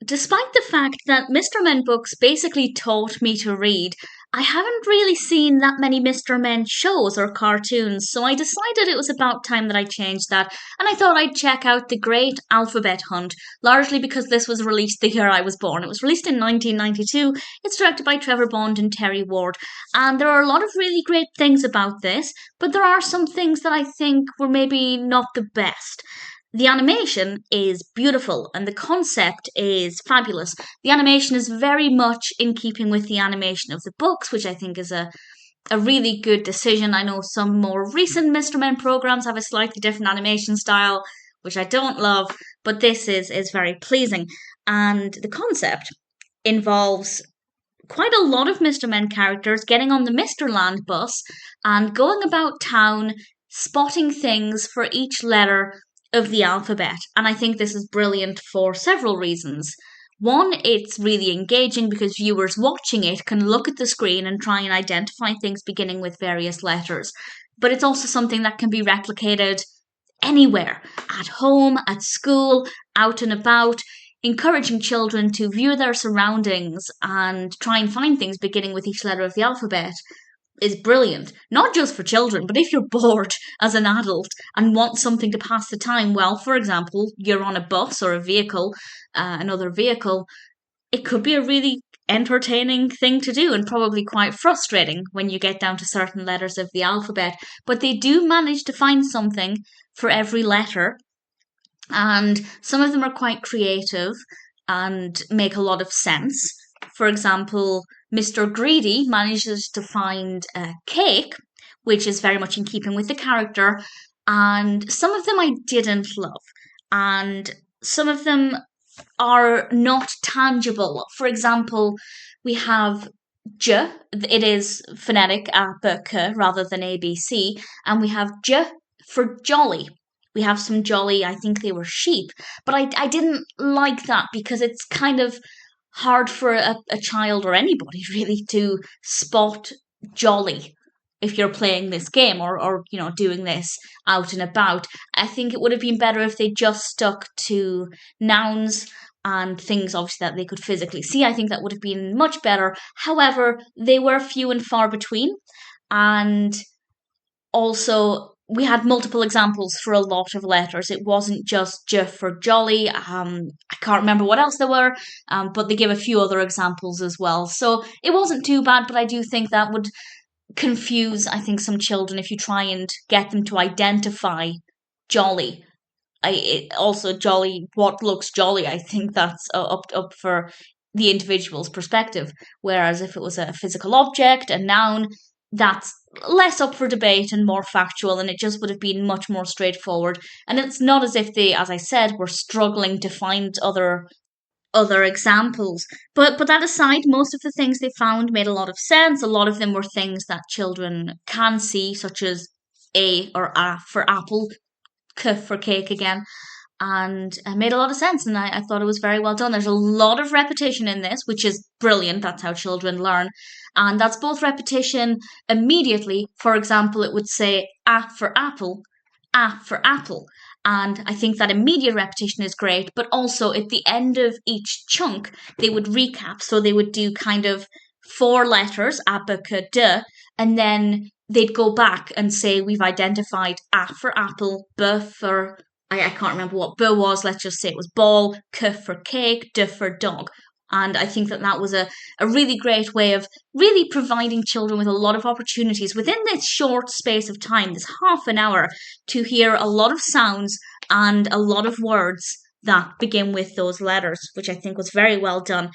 despite the fact that Mr. Men books basically taught me to read, I haven't really seen that many Mr. Men shows or cartoons, so I decided it was about time that I changed that, and I thought I'd check out The Great Alphabet Hunt, largely because this was released the year I was born. It was released in 1992, it's directed by Trevor Bond and Terry Ward, and there are a lot of really great things about this, but there are some things that I think were maybe not the best. The animation is beautiful and the concept is fabulous. The animation is very much in keeping with the animation of the books, which I think is a really good decision. I know some more recent Mr. Men programs have a slightly different animation style, which I don't love, but this is very pleasing. And the concept involves quite a lot of Mr. Men characters getting on the Mr. Land bus and going about town spotting things for each letter of the alphabet. And I think this is brilliant for several reasons. One, it's really engaging because viewers watching it can look at the screen and try and identify things beginning with various letters. But it's also something that can be replicated anywhere, at home, at school, out and about, encouraging children to view their surroundings and try and find things beginning with each letter of the alphabet is brilliant. Not just for children, but if you're bored as an adult and want something to pass the time, well, for example, you're on a bus or a vehicle, another vehicle, it could be a really entertaining thing to do and probably quite frustrating when you get down to certain letters of the alphabet. But they do manage to find something for every letter, and some of them are quite creative and make a lot of sense. For example, Mr. Greedy manages to find a cake, which is very much in keeping with the character, and some of them I didn't love, and some of them are not tangible. For example, we have J, it is phonetic A, B, K rather than A, B, C, and we have J for jolly. We have some jolly, I think they were sheep, but I didn't like that because it's kind of hard for a child or anybody really to spot jolly if you're playing this game or doing this out and about. I think it would have been better if they just stuck to nouns and things obviously that they could physically see. I think that would have been much better. However, they were few and far between, and also we had multiple examples for a lot of letters. It wasn't just J for jolly. I can't remember what else there were, but they give a few other examples as well. So it wasn't too bad, but I do think that would confuse, I think, some children if you try and get them to identify jolly. Also jolly, what looks jolly, I think that's up for the individual's perspective. Whereas if it was a physical object, a noun, that's less up for debate and more factual, and it just would have been much more straightforward. And it's not as if they, as I said, were struggling to find other examples. But that aside, most of the things they found made a lot of sense. A lot of them were things that children can see, such as A or A for apple, K for cake again, and it made a lot of sense. And I thought it was very well done. There's a lot of repetition in this, which is brilliant. That's how children learn. And that's both repetition immediately. For example, it would say A for apple, A for apple. And I think that immediate repetition is great, but also at the end of each chunk, they would recap. So they would do kind of four letters, A, B, K, D, and then they'd go back and say, we've identified A for apple, B for, I can't remember what B was, let's just say it was ball, K for cake, D for dog. And I think that was a really great way of really providing children with a lot of opportunities within this short space of time, this half an hour, to hear a lot of sounds and a lot of words that begin with those letters, which I think was very well done.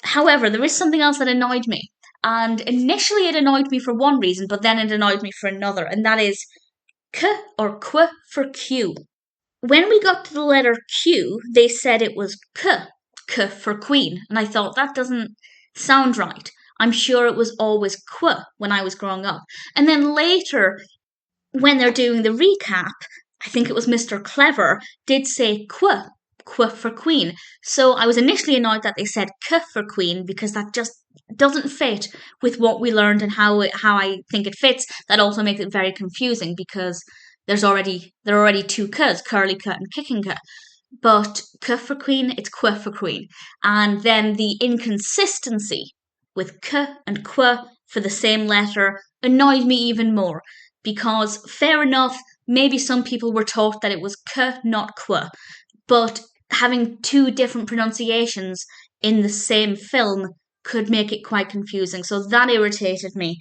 However, there is something else that annoyed me. And initially it annoyed me for one reason, but then it annoyed me for another, and that is K or Q for Q. When we got to the letter Q, they said it was K for queen, and I thought that doesn't sound right. I'm sure it was always Qu when I was growing up. And then later, when they're doing the recap, I think it was Mr. Clever did say Qu for queen. So I was initially annoyed that they said K for queen because that just doesn't fit with what we learned and how I think it fits. That also makes it very confusing because there are already two Ks, curly K and kicking K. But K for Queen, it's Qu for Queen. And then the inconsistency with K and Qu for the same letter annoyed me even more. Because, fair enough, maybe some people were taught that it was K, not Qu. But having two different pronunciations in the same film could make it quite confusing. So that irritated me.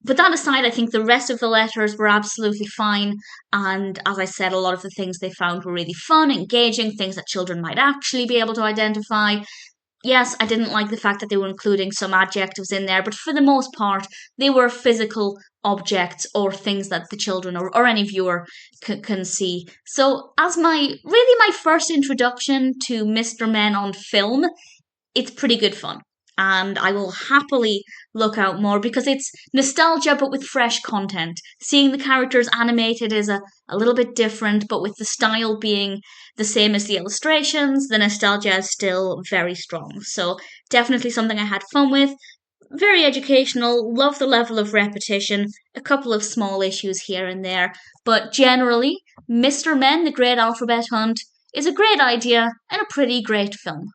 But that aside, I think the rest of the letters were absolutely fine. And as I said, a lot of the things they found were really fun, engaging, things that children might actually be able to identify. Yes, I didn't like the fact that they were including some adjectives in there, but for the most part, they were physical objects or things that the children or any viewer can see. So, as my first introduction to Mr. Men on film, it's pretty good fun. And I will happily look out more because it's nostalgia but with fresh content. Seeing the characters animated is a little bit different, but with the style being the same as the illustrations, the nostalgia is still very strong. So, definitely something I had fun with. Very educational, love the level of repetition, a couple of small issues here and there, but generally, Mr. Men, The Great Alphabet Hunt is a great idea and a pretty great film.